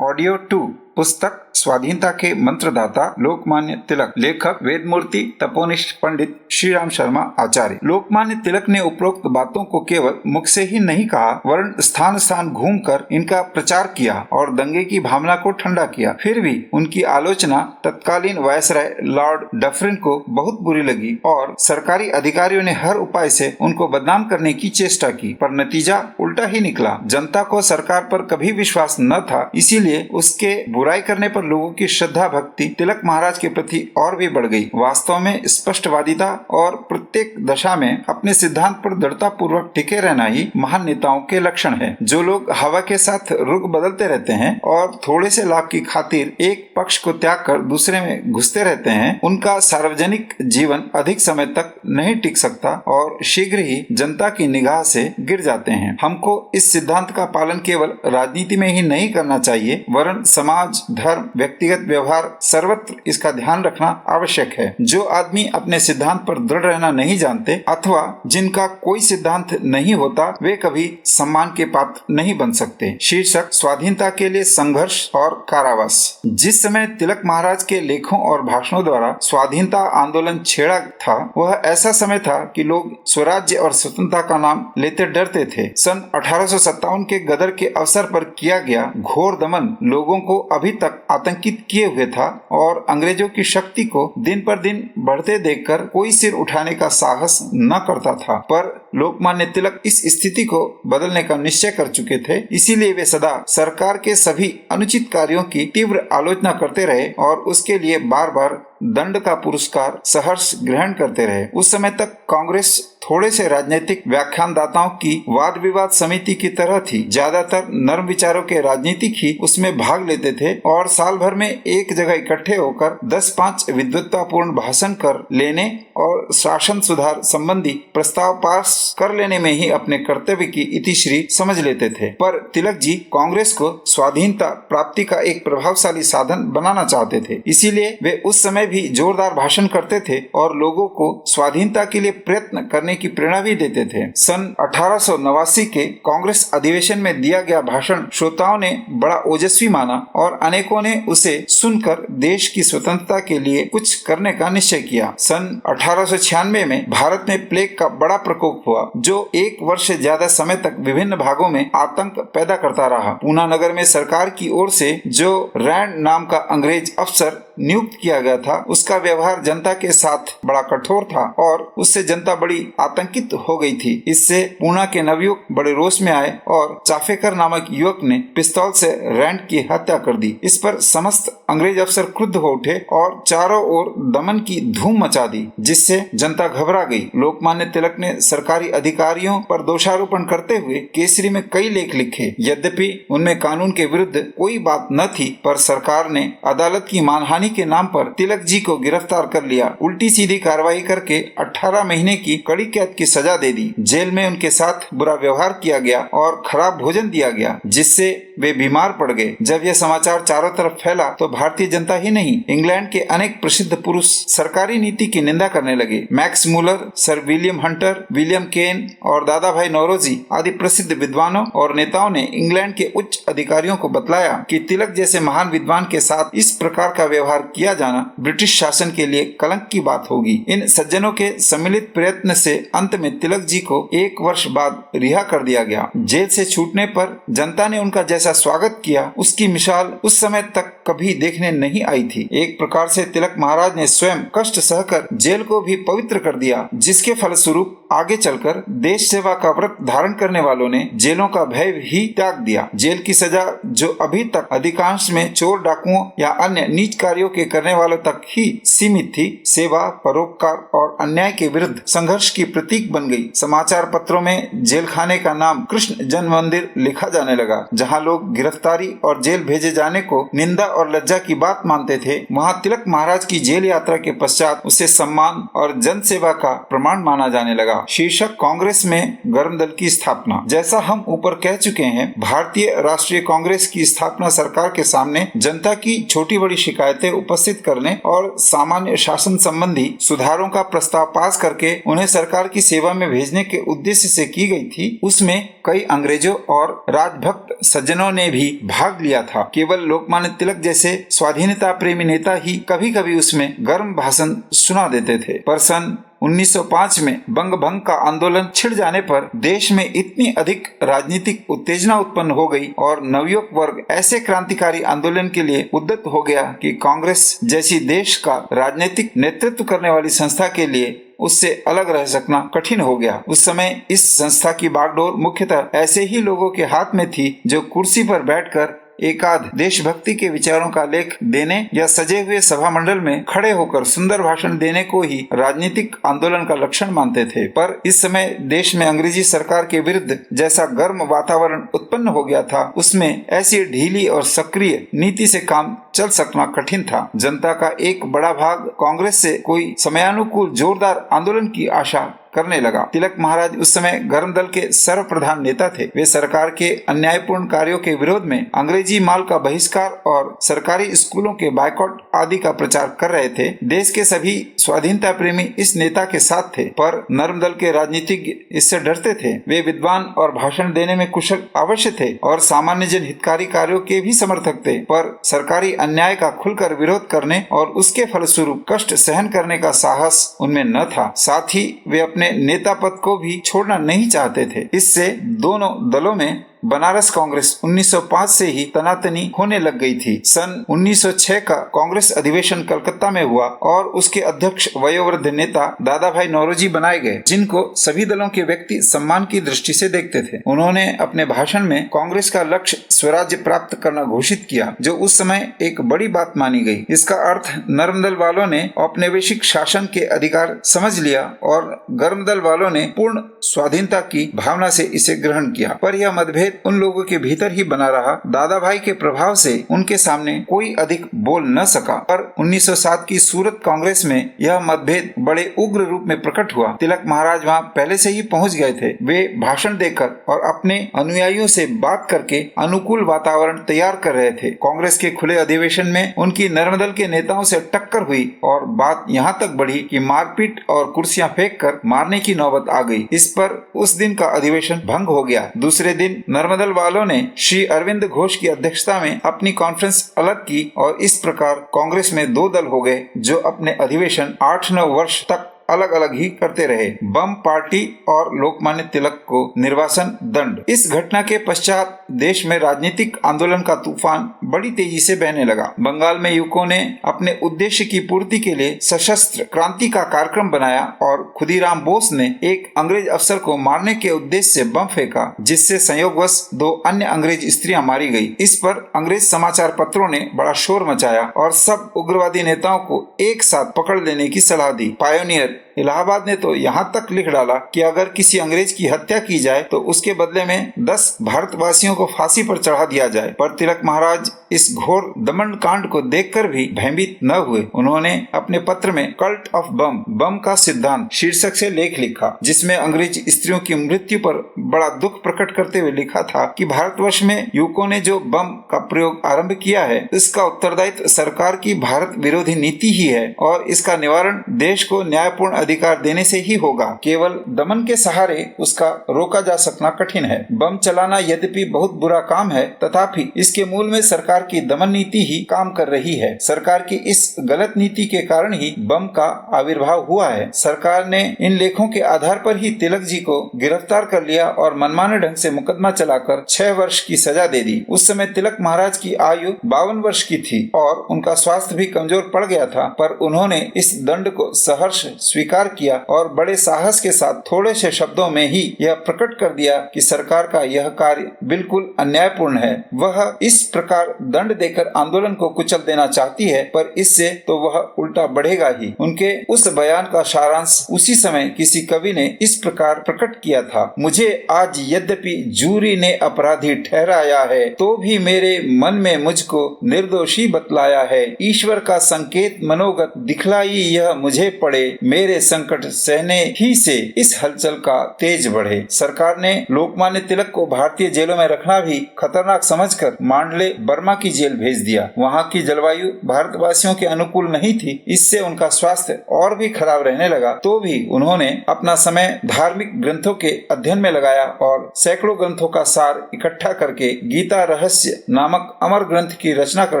Audio 2 पुस्तक स्वाधीनता के मंत्रदाता लोकमान्य तिलक। लेखक वेदमूर्ति तपोनिष्ठ पंडित श्री राम शर्मा आचार्य। लोकमान्य तिलक ने उपरोक्त बातों को केवल मुख से ही नहीं कहा, वरन स्थान स्थान घूमकर इनका प्रचार किया और दंगे की भावना को ठंडा किया। फिर भी उनकी आलोचना तत्कालीन वायसराय लॉर्ड डफरिन को बहुत बुरी लगी और सरकारी अधिकारियों ने हर उपाय से उनको बदनाम करने की चेष्टा की, पर नतीजा उल्टा ही निकला। जनता को सरकार पर कभी विश्वास न था, इसीलिए उसके बुराई करने पर लोगों की श्रद्धा भक्ति तिलक महाराज के प्रति और भी बढ़ गई। वास्तव में स्पष्टवादिता और प्रत्येक दशा में अपने सिद्धांत पर दृढ़ता पूर्वक टिके रहना ही महान नेताओं के लक्षण है। जो लोग हवा के साथ रुख बदलते रहते हैं और थोड़े से लाभ की खातिर एक पक्ष को त्याग कर दूसरे में घुसते रहते हैं, उनका सार्वजनिक जीवन अधिक समय तक नहीं टिक सकता और शीघ्र ही जनता की निगाह से गिर जाते हैं। हमको इस सिद्धांत का पालन केवल राजनीति में ही नहीं करना चाहिए, वरन समाज, धर्म, व्यक्तिगत व्यवहार सर्वत्र इसका ध्यान रखना आवश्यक है। जो आदमी अपने सिद्धांत पर दृढ़ रहना नहीं जानते अथवा जिनका कोई सिद्धांत नहीं होता, वे कभी सम्मान के पात्र नहीं बन सकते। शीर्षक स्वाधीनता के लिए संघर्ष और कारावास। जिस समय तिलक महाराज के लेखों और भाषणों द्वारा स्वाधीनता आंदोलन छेड़ा था, वह ऐसा समय था कि लोग स्वराज्य और स्वतंत्रता का नाम लेते डरते थे। सन 1857 के गदर के अवसर पर किया गया घोर दमन लोगों को अभी तक आतंकित किए हुए था और अंग्रेजों की शक्ति को दिन पर दिन बढ़ते देखकर कोई सिर उठाने का साहस न करता था। पर लोकमान्य तिलक इस स्थिति को बदलने का निश्चय कर चुके थे, इसीलिए वे सदा सरकार के सभी अनुचित कार्यों की तीव्र आलोचना करते रहे और उसके लिए बार बार दंड का पुरस्कार सहर्ष ग्रहण करते रहे। उस समय तक कांग्रेस थोड़े से राजनीतिक व्याख्यानदाताओं की वाद विवाद समिति की तरह थी। ज्यादातर नर्म विचारों के राजनीतिक ही उसमें भाग लेते थे और साल भर में एक जगह इकट्ठे होकर 10-5 विद्वत्तापूर्ण भाषण कर लेने और शासन सुधार संबंधी प्रस्ताव पास कर लेने में ही अपने कर्तव्य की इतिश्री समझ लेते थे। पर तिलक जी कांग्रेस को स्वाधीनता प्राप्ति का एक प्रभावशाली साधन बनाना चाहते थे, इसीलिए वे उस समय भी जोरदार भाषण करते थे और लोगों को स्वाधीनता के लिए प्रयत्न करने की प्रेरणा भी देते थे। सन 1889 के कांग्रेस अधिवेशन में दिया गया भाषण श्रोताओं ने बड़ा ओजस्वी माना और अनेकों ने उसे सुनकर देश की स्वतंत्रता के लिए कुछ करने का निश्चय किया। सन 1896 में भारत में प्लेग का बड़ा प्रकोप हुआ, जो एक वर्ष से ज्यादा समय तक विभिन्न भागों में आतंक पैदा करता रहा। पूना नगर में सरकार की ओर से जो रैंड नाम का अंग्रेज अफसर नियुक्त किया गया था, उसका व्यवहार जनता के साथ बड़ा कठोर था और उससे जनता बड़ी आतंकित हो गई थी। इससे पूना के नवयुवक बड़े रोष में आए और चाफेकर नामक युवक ने पिस्तौल से रैंड की हत्या कर दी। इस पर समस्त अंग्रेज अफसर क्रुद्ध हो उठे और चारों ओर दमन की धूम मचा दी, जिससे जनता घबरा गई। लोकमान्य तिलक ने सरकारी अधिकारियों पर दोषारोपण करते हुए केसरी में कई लेख लिखे। यद्यपि उनमें कानून के विरुद्ध कोई बात न थी, पर सरकार ने अदालत की मानहानि के नाम पर तिलक जी को गिरफ्तार कर लिया। उल्टी सीधी कार्रवाई करके 18 महीने की कड़ी कैद की सजा दे दी। जेल में उनके साथ बुरा व्यवहार किया गया और खराब भोजन दिया गया, जिससे वे बीमार पड़ गए। जब यह समाचार चारों तरफ फैला तो भारतीय जनता ही नहीं, इंग्लैंड के अनेक प्रसिद्ध पुरुष सरकारी नीति की निंदा करने लगे। Max Muller, sir William Hunter, William Kane और दादा भाई नौरोजी आदि प्रसिद्ध विद्वानों और नेताओं ने इंग्लैंड के उच्च अधिकारियों को बतलाया कि तिलक जैसे महान विद्वान के साथ इस प्रकार का व्यवहार किया जाना ब्रिटिश शासन के लिए कलंक की बात होगी। इन सज्जनों के सम्मिलित प्रयत्न से अंत में तिलक जी को 1 वर्ष बाद रिहा कर दिया गया। जेल से छूटने पर जनता ने उनका जैसा स्वागत किया, उसकी मिसाल उस समय तक कभी देखने नहीं आई थी। एक प्रकार से तिलक महाराज ने स्वयं कष्ट सहकर जेल को भी पवित्र कर दिया, जिसके फलस्वरूप आगे चलकर देश सेवा का व्रत धारण करने वालों ने जेलों का भय ही त्याग दिया। जेल की सजा, जो अभी तक अधिकांश में चोर, डाकुओं या अन्य नीच कार्यों के करने वालों तक ही सीमित थी, सेवा, परोपकार और अन्याय के विरुद्ध संघर्ष की प्रतीक बन गई। समाचार पत्रों में जेल खाने का नाम कृष्ण जन्म मंदिर लिखा जाने लगा। जहां लोग गिरफ्तारी और जेल भेजे जाने को निंदा और लज्जा की बात मानते थे, वहां तिलक महाराज की जेल यात्रा के पश्चात उसे सम्मान और जन सेवा का प्रमाण माना जाने लगा। लगा, शीर्षक कांग्रेस में गर्म दल की स्थापना। जैसा हम ऊपर कह चुके हैं, भारतीय राष्ट्रीय कांग्रेस की स्थापना सरकार के सामने जनता की छोटी बड़ी शिकायतें उपस्थित करने और सामान्य शासन संबंधी सुधारों का प्रस्ताव पास करके उन्हें सरकार की सेवा में भेजने के उद्देश्य से की गई थी। उसमें कई अंग्रेजों और राजभक्त सज्जनों ने भी भाग लिया था। केवल लोकमान्य तिलक जैसे स्वाधीनता प्रेमी नेता ही कभी कभी उसमें गर्म भाषण सुना देते थे। पर सन 1905 में बंग भंग का आंदोलन छिड़ जाने पर देश में इतनी अधिक राजनीतिक उत्तेजना उत्पन्न हो गई और नवयुवक वर्ग ऐसे क्रांतिकारी आंदोलन के लिए उद्यत हो गया कि कांग्रेस जैसी देश का राजनीतिक नेतृत्व करने वाली संस्था के लिए उससे अलग रह सकना कठिन हो गया। उस समय इस संस्था की बागडोर मुख्यतः ऐसे ही लोगों के हाथ में थी जो कुर्सी पर बैठकर एकाध देशभक्ति के विचारों का लेख देने या सजे हुए सभा मंडल में खड़े होकर सुंदर भाषण देने को ही राजनीतिक आंदोलन का लक्षण मानते थे। पर इस समय देश में अंग्रेजी सरकार के विरुद्ध जैसा गर्म वातावरण उत्पन्न हो गया था, उसमें ऐसी ढीली और सक्रिय नीति से काम चल सकना कठिन था। जनता का एक बड़ा भाग कांग्रेस से कोई समयानुकूल जोरदार आंदोलन की आशा करने लगा। तिलक महाराज उस समय गर्म दल के सर्वप्रधान नेता थे। वे सरकार के अन्यायपूर्ण कार्यों के विरोध में अंग्रेजी माल का बहिष्कार और सरकारी स्कूलों के बायकॉट आदि का प्रचार कर रहे थे। देश के सभी स्वाधीनता प्रेमी इस नेता के साथ थे, पर नर्म दल के राजनीतिज्ञ इससे डरते थे। वे विद्वान और भाषण देने में कुशल अवश्य थे और सामान्य जन हितकारी कार्यों के भी समर्थक थे, पर सरकारी अन्याय का खुलकर विरोध करने और उसके फलस्वरूप कष्ट सहन करने का साहस उनमें न था। साथ ही वे अपने नेता पद को भी छोड़ना नहीं चाहते थे। इससे दोनों दलों में बनारस कांग्रेस 1905 से ही तनातनी होने लग गई थी। सन 1906 का कांग्रेस अधिवेशन कलकत्ता में हुआ और उसके अध्यक्ष वयोवृद्ध नेता दादा भाई नौरोजी बनाए गए, जिनको सभी दलों के व्यक्ति सम्मान की दृष्टि से देखते थे। उन्होंने अपने भाषण में कांग्रेस का लक्ष्य स्वराज्य प्राप्त करना घोषित किया, जो उस समय एक बड़ी बात मानी गई। इसका अर्थ नर्म दल वालों ने औपनिवेशिक शासन के अधिकार समझ लिया और गर्म दल वालों ने पूर्ण स्वाधीनता की भावना से इसे ग्रहण किया। पर यह मतभेद उन लोगों के भीतर ही बना रहा। दादा भाई के प्रभाव से उनके सामने कोई अधिक बोल न सका। पर 1907 की सूरत कांग्रेस में यह मतभेद बड़े उग्र रूप में प्रकट हुआ। तिलक महाराज वहां पहले से ही पहुंच गए थे। वे भाषण देकर और अपने अनुयायियों से बात करके अनुकूल वातावरण तैयार कर रहे थे। कांग्रेस के खुले अधिवेशन में उनकी नर्मदल के नेताओं से टक्कर हुई और बात यहाँ तक बढ़ी कि मारपीट और कुर्सियां फेंक कर मारने की नौबत आ गई। इस पर उस दिन का अधिवेशन भंग हो गया। दूसरे दिन नर्मदल वालों ने श्री अरविंद घोष की अध्यक्षता में अपनी कॉन्फ्रेंस अलग की और इस प्रकार कांग्रेस में दो दल हो गए, जो अपने अधिवेशन 8-9 वर्ष तक अलग अलग ही करते रहे। बम पार्टी और लोकमान्य तिलक को निर्वासन दंड। इस घटना के पश्चात देश में राजनीतिक आंदोलन का तूफान बड़ी तेजी से बहने लगा। बंगाल में युवकों ने अपने उद्देश्य की पूर्ति के लिए सशस्त्र क्रांति का कार्यक्रम बनाया और खुदीराम बोस ने एक अंग्रेज अफसर को मारने के उद्देश्य से बम फेंका, जिससे संयोगवश 2 अन्य अंग्रेज स्त्रियां मारी गई। इस पर अंग्रेज समाचार पत्रों ने बड़ा शोर मचाया और सब उग्रवादी नेताओं को एक साथ पकड़ लेने की सलाह दी। पायोनियर इलाहाबाद ने तो यहाँ तक लिख डाला कि अगर किसी अंग्रेज की हत्या की जाए तो उसके बदले में 10 भारतवासियों को फांसी पर चढ़ा दिया जाए। पर तिलक महाराज इस घोर दमन कांड को देखकर भी भयभीत न हुए। उन्होंने अपने पत्र में कल्ट ऑफ बम, बम का सिद्धांत शीर्षक से लेख लिखा, जिसमें अंग्रेज स्त्रियों की मृत्यु पर बड़ा दुख प्रकट करते हुए लिखा था कि भारतवर्ष में युवकों ने जो बम का प्रयोग आरंभ किया है, इसका उत्तरदायित्व सरकार की भारत विरोधी नीति ही है और इसका निवारण देश को न्यायपूर्ण अधिकार देने से ही होगा। केवल दमन के सहारे उसका रोका जा सकना कठिन है। बम चलाना यद्यपि बहुत बुरा काम है, तथापि इसके मूल में सरकार की दमन नीति ही काम कर रही है। सरकार की इस गलत नीति के कारण ही बम का आविर्भाव हुआ है। सरकार ने इन लेखों के आधार पर ही तिलक जी को गिरफ्तार कर लिया और मनमाने ढंग से मुकदमा चलाकर 6 वर्ष की सजा दे दी। उस समय तिलक महाराज की आयु 52 वर्ष की थी और उनका स्वास्थ्य भी कमजोर पड़ गया था, पर उन्होंने इस दंड को सहर्ष स्वीकार किया और बड़े साहस के साथ थोड़े से शब्दों में ही यह प्रकट कर दिया कि सरकार का यह कार्य बिल्कुल अन्यायपूर्ण है। वह इस प्रकार दंड देकर आंदोलन को कुचल देना चाहती है, पर इससे तो वह उल्टा बढ़ेगा ही। उनके उस बयान का सारांश उसी समय किसी कवि ने इस प्रकार प्रकट किया था: मुझे आज यद्यपि जूरी ने अपराधी ठहराया है, तो भी मेरे मन में मुझको निर्दोषी बतलाया है। ईश्वर का संकेत मनोगत दिखलाई यह मुझे पड़े, मेरे संकट सहने ही से इस हलचल का तेज बढ़े। सरकार ने लोकमान्य तिलक को भारतीय जेलों में रखना भी खतरनाक समझकर मांडले बर्मा की जेल भेज दिया। वहाँ की जलवायु भारतवासियों के अनुकूल नहीं थी, इससे उनका स्वास्थ्य और भी खराब रहने लगा। तो भी उन्होंने अपना समय धार्मिक ग्रंथों के अध्ययन में लगाया और सैकड़ों ग्रंथों का सार इकट्ठा करके गीता रहस्य नामक अमर ग्रंथ की रचना कर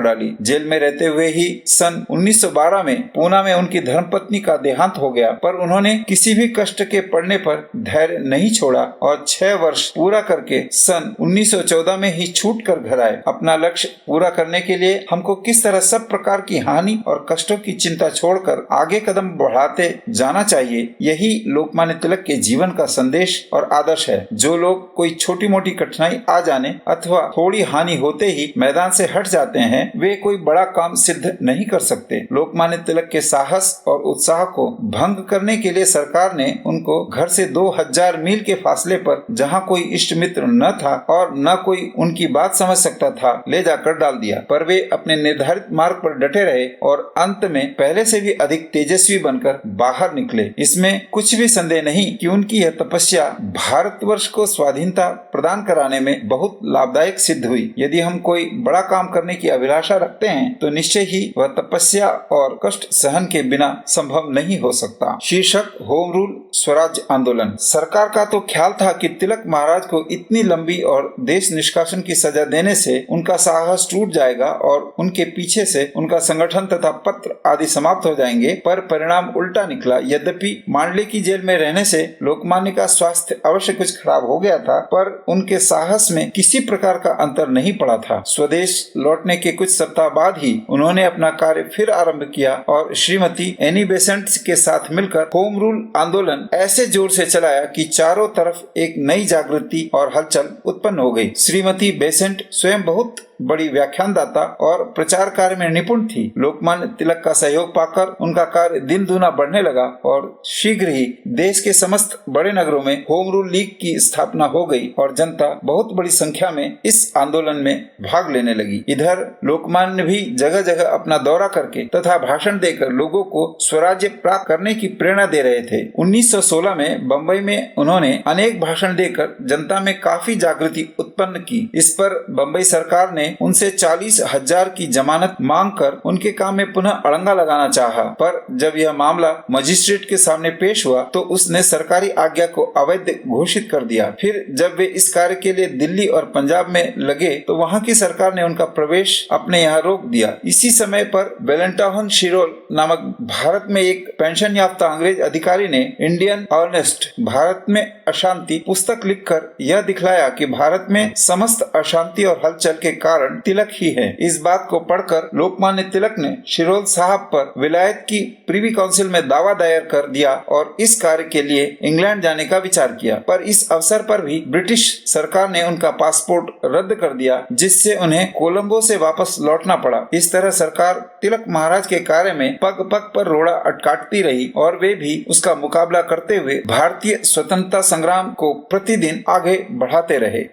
डाली। जेल में रहते हुए ही सन 1912 में पूना में उनकी धर्मपत्नी का देहांत हो गया, पर उन्होंने किसी भी कष्ट के पड़ने पर धैर्य नहीं छोड़ा और 6 वर्ष पूरा करके सन 1914 में ही छूट कर घर आए। अपना लक्ष्य पूरा करने के लिए हमको किस तरह सब प्रकार की हानि और कष्टों की चिंता छोड़कर आगे कदम बढ़ाते जाना चाहिए, यही लोकमान्य तिलक के जीवन का संदेश और आदर्श है। जो लोग कोई छोटी मोटी कठिनाई आ जाने अथवा थोड़ी हानि होते ही मैदान से हट जाते हैं, वे कोई बड़ा काम सिद्ध नहीं कर सकते। लोकमान्य तिलक के साहस और उत्साह को भंग करने के लिए सरकार ने उनको घर से 2000 मील के फासले पर, जहां कोई इष्ट मित्र न था और न कोई उनकी बात समझ सकता था, ले जाकर डाल दिया। पर वे अपने निर्धारित मार्ग पर डटे रहे और अंत में पहले से भी अधिक तेजस्वी बनकर बाहर निकले। इसमें कुछ भी संदेह नहीं कि उनकी यह तपस्या भारतवर्ष को स्वाधीनता प्रदान कराने में बहुत लाभदायक सिद्ध हुई। यदि हम कोई बड़ा काम करने की अभिलाषा रखते हैं तो निश्चय ही वह तपस्या और कष्ट सहन के बिना संभव नहीं हो सकता। शीर्षक होम रूल स्वराज आंदोलन। सरकार का तो ख्याल था कि तिलक महाराज को इतनी लंबी और देश निष्कासन की सजा देने से उनका साहस टूट जाएगा और उनके पीछे से उनका संगठन तथा पत्र आदि समाप्त हो जाएंगे, पर परिणाम उल्टा निकला। यद्यपि मांडले की जेल में रहने से लोकमान्य का स्वास्थ्य अवश्य कुछ खराब हो गया था, पर उनके साहस में किसी प्रकार का अंतर नहीं पड़ा था। स्वदेश लौटने के कुछ सप्ताह बाद ही उन्होंने अपना कार्य फिर आरंभ किया और श्रीमती एनी बेसेंट के साथ मिलकर होम रूल आंदोलन ऐसे जोर से चलाया कि चारों तरफ एक नई जागृति और हलचल उत्पन्न हो गई। श्रीमती बेसेंट स्वयं बहुत बड़ी व्याख्यानदाता और प्रचार कार्य में निपुण थी। लोकमान्य तिलक का सहयोग पाकर उनका कार्य दिन दुना बढ़ने लगा और शीघ्र ही देश के समस्त बड़े नगरों में होम रूल लीग की स्थापना हो गई और जनता बहुत बड़ी संख्या में इस आंदोलन में भाग लेने लगी। इधर लोकमान्य भी जगह जगह अपना दौरा करके तथा भाषण देकर लोगों को स्वराज्य प्राप्त करने की प्रेरणा दे रहे थे। 1916 में बम्बई में उन्होंने अनेक भाषण देकर जनता में काफी जागृति उत्पन्न की। इस पर बम्बई सरकार ने उनसे 40,000 की जमानत मांगकर उनके काम में पुनः अड़ंगा लगाना चाहा, पर जब यह मामला मजिस्ट्रेट के सामने पेश हुआ तो उसने सरकारी आज्ञा को अवैध घोषित कर दिया। फिर जब वे इस कार्य के लिए दिल्ली और पंजाब में लगे तो वहां की सरकार ने उनका प्रवेश अपने यहाँ रोक दिया। इसी समय पर वेलेंटाइन शिरोल नामक भारत में एक पेंशन याफ्ता अंग्रेज अधिकारी ने इंडियन ऑनेस्ट भारत में अशांति पुस्तक लिखकर यह दिखलाया कि भारत में समस्त अशांति और हलचल के कारण तिलक ही है। इस बात को पढ़कर लोकमान्य तिलक ने शिरोल साहब पर विलायत की प्रिवी काउंसिल में दावा दायर कर दिया और इस कार्य के लिए इंग्लैंड जाने का विचार किया, पर इस अवसर पर भी ब्रिटिश सरकार ने उनका पासपोर्ट रद्द कर दिया, जिससे उन्हें कोलंबो से वापस लौटना पड़ा। इस तरह सरकार तिलक महाराज के कार्य में पग पग पर रोड़ा अटकाटती रही और वे भी उसका मुकाबला करते हुए भारतीय स्वतंत्रता संग्राम को प्रतिदिन आगे बढ़ाते रहे।